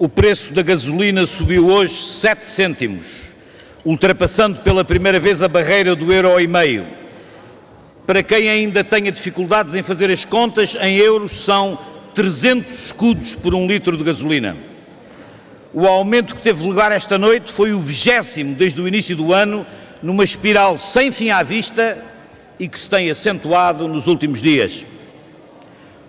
O preço da gasolina subiu hoje 7 cêntimos, ultrapassando pela primeira vez a barreira do euro-e-meio. Para quem ainda tenha dificuldades em fazer as contas, em euros são 300 escudos por 1 litro de gasolina. O aumento que teve lugar esta noite foi o 20º desde o início do ano, numa espiral sem fim à vista e que se tem acentuado nos últimos dias.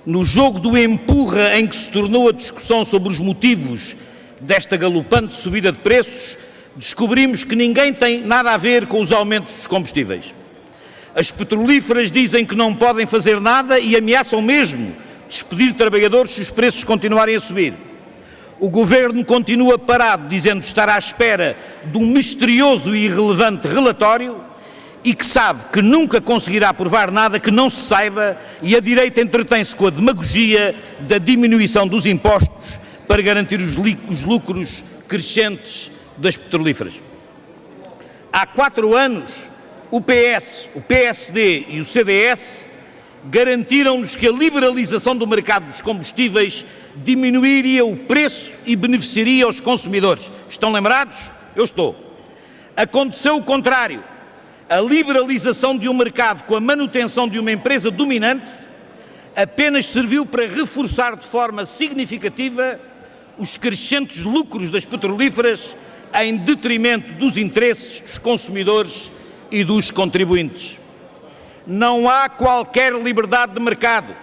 No jogo do empurra em que se tornou a discussão sobre os motivos desta galopante subida de preços, descobrimos que ninguém tem nada a ver com os aumentos dos combustíveis. As petrolíferas dizem que não podem fazer nada e ameaçam mesmo despedir trabalhadores se os preços continuarem a subir. O Governo continua parado, dizendo estar à espera de um misterioso e irrelevante relatório e que sabe que nunca conseguirá provar nada que não se saiba, e a direita entretém-se com a demagogia da diminuição dos impostos para garantir os lucros crescentes das petrolíferas. Há 4 anos, o PS, o PSD e o CDS garantiram-nos que a liberalização do mercado dos combustíveis diminuiria o preço e beneficiaria os consumidores. Estão lembrados? Eu estou. Aconteceu o contrário. A liberalização de um mercado com a manutenção de uma empresa dominante apenas serviu para reforçar de forma significativa os crescentes lucros das petrolíferas em detrimento dos interesses dos consumidores e dos contribuintes. Não há qualquer liberdade de mercado.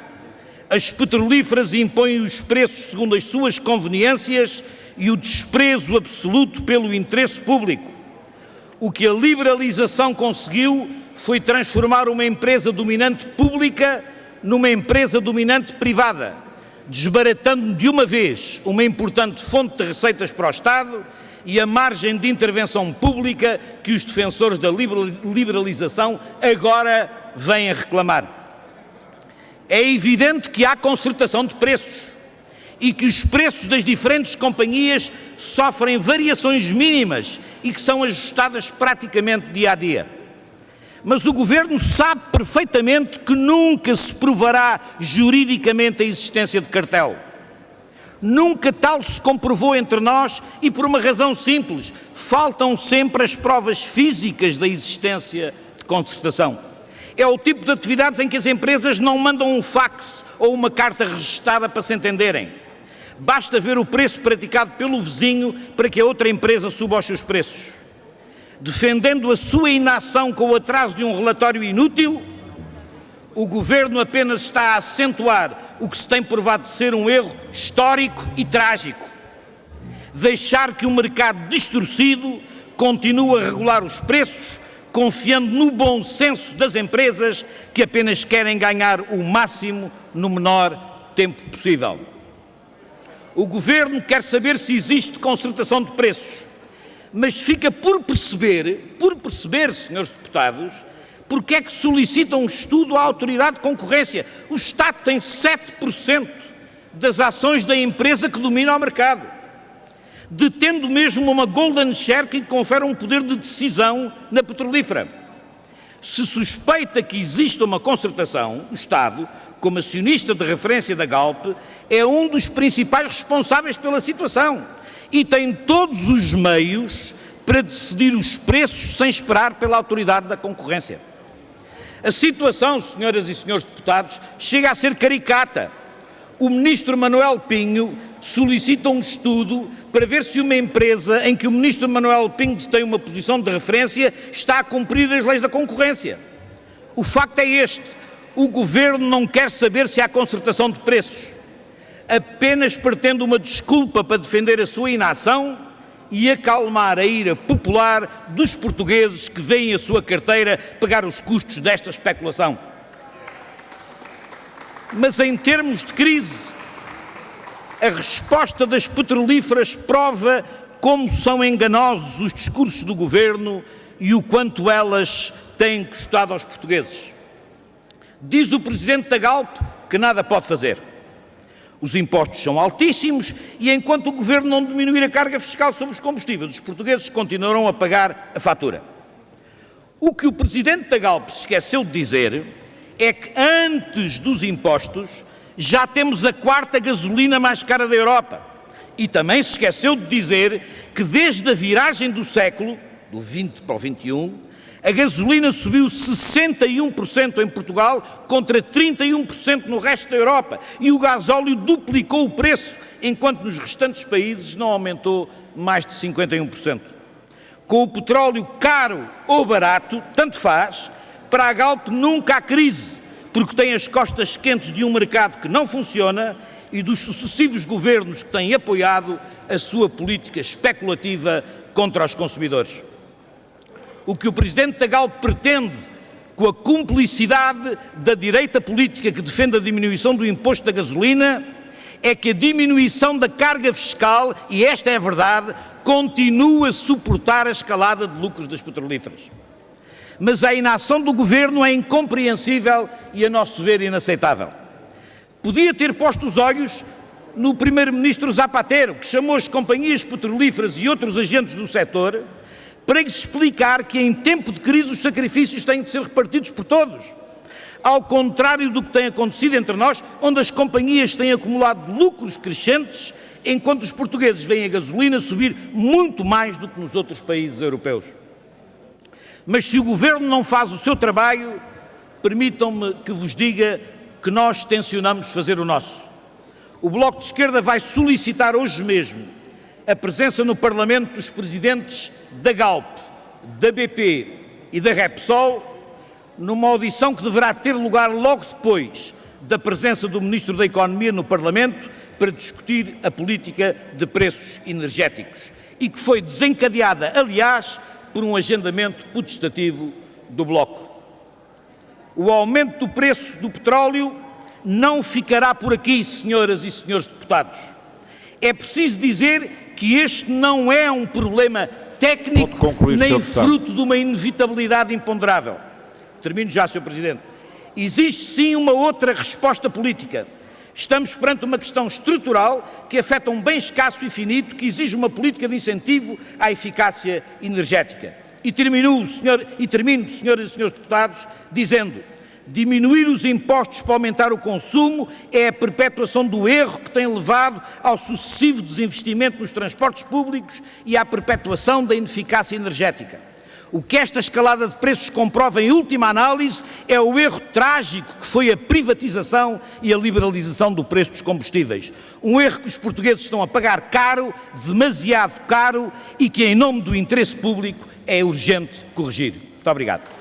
As petrolíferas impõem os preços segundo as suas conveniências e o desprezo absoluto pelo interesse público. O que a liberalização conseguiu foi transformar uma empresa dominante pública numa empresa dominante privada, desbaratando de uma vez uma importante fonte de receitas para o Estado e a margem de intervenção pública que os defensores da liberalização agora vêm a reclamar. É evidente que há concertação de preços e que os preços das diferentes companhias sofrem variações mínimas e que são ajustadas praticamente dia a dia. Mas o Governo sabe perfeitamente que nunca se provará juridicamente a existência de cartel. Nunca tal se comprovou entre nós e por uma razão simples: faltam sempre as provas físicas da existência de concertação. É o tipo de atividades em que as empresas não mandam um fax ou uma carta registada para se entenderem. Basta ver o preço praticado pelo vizinho para que a outra empresa suba os seus preços. Defendendo a sua inação com o atraso de um relatório inútil, o Governo apenas está a acentuar o que se tem provado ser um erro histórico e trágico. Deixar que o mercado distorcido continue a regular os preços, confiando no bom senso das empresas que apenas querem ganhar o máximo no menor tempo possível. O Governo quer saber se existe concertação de preços, mas fica por perceber, senhores deputados, porque é que solicitam um estudo à Autoridade de Concorrência. O Estado tem 7% das ações da empresa que domina o mercado, detendo mesmo uma golden share que confere um poder de decisão na petrolífera. Se suspeita que exista uma concertação, o Estado, como acionista de referência da Galp, é um dos principais responsáveis pela situação e tem todos os meios para decidir os preços sem esperar pela Autoridade da Concorrência. A situação, senhoras e senhores deputados, chega a ser caricata. O ministro Manuel Pinho solicita um estudo para ver se uma empresa em que o ministro Manuel Pinho tem uma posição de referência está a cumprir as leis da concorrência. O facto é este: o Governo não quer saber se há concertação de preços, apenas pretende uma desculpa para defender a sua inação e acalmar a ira popular dos portugueses que veem a sua carteira pagar os custos desta especulação. Mas em termos de crise, a resposta das petrolíferas prova como são enganosos os discursos do Governo e o quanto elas têm custado aos portugueses. Diz o Presidente da Galp que nada pode fazer. Os impostos são altíssimos e enquanto o Governo não diminuir a carga fiscal sobre os combustíveis, os portugueses continuarão a pagar a fatura. O que o Presidente da Galp se esqueceu de dizer é que antes dos impostos já temos a 4ª gasolina mais cara da Europa E também se esqueceu de dizer que desde a viragem do século, do 20 para o 21, a gasolina subiu 61% em Portugal contra 31% no resto da Europa e o gasóleo duplicou o preço, enquanto nos restantes países não aumentou mais de 51%. Com o petróleo caro ou barato, tanto faz, para a Galp nunca há crise, porque tem as costas quentes de um mercado que não funciona e dos sucessivos governos que têm apoiado a sua política especulativa contra os consumidores. O que o Presidente da Galp pretende, com a cumplicidade da direita política que defende a diminuição do imposto da gasolina, é que a diminuição da carga fiscal, e esta é a verdade, continua a suportar a escalada de lucros das petrolíferas. Mas a inação do Governo é incompreensível e, a nosso ver, inaceitável. Podia ter posto os olhos no Primeiro-Ministro Zapatero, que chamou as companhias petrolíferas e outros agentes do setor para lhes explicar que em tempo de crise os sacrifícios têm de ser repartidos por todos. Ao contrário do que tem acontecido entre nós, onde as companhias têm acumulado lucros crescentes, enquanto os portugueses veem a gasolina subir muito mais do que nos outros países europeus. Mas se o Governo não faz o seu trabalho, permitam-me que vos diga que nós tencionamos fazer o nosso. O Bloco de Esquerda vai solicitar hoje mesmo a presença no Parlamento dos presidentes da Galp, da BP e da Repsol, numa audição que deverá ter lugar logo depois da presença do Ministro da Economia no Parlamento para discutir a política de preços energéticos e que foi desencadeada, aliás, por um agendamento potestativo do Bloco. O aumento do preço do petróleo não ficará por aqui, senhoras e senhores deputados. É preciso dizer que este não é um problema técnico nem fruto de uma inevitabilidade imponderável. Termino já, Sr. Presidente. Existe sim uma outra resposta política. Estamos perante uma questão estrutural que afeta um bem escasso e finito que exige uma política de incentivo à eficácia energética. E termino, senhoras e senhores deputados, dizendo: diminuir os impostos para aumentar o consumo é a perpetuação do erro que tem levado ao sucessivo desinvestimento nos transportes públicos e à perpetuação da ineficácia energética. O que esta escalada de preços comprova em última análise é o erro trágico que foi a privatização e a liberalização do preço dos combustíveis. Um erro que os portugueses estão a pagar caro, demasiado caro, e que em nome do interesse público é urgente corrigir. Muito obrigado.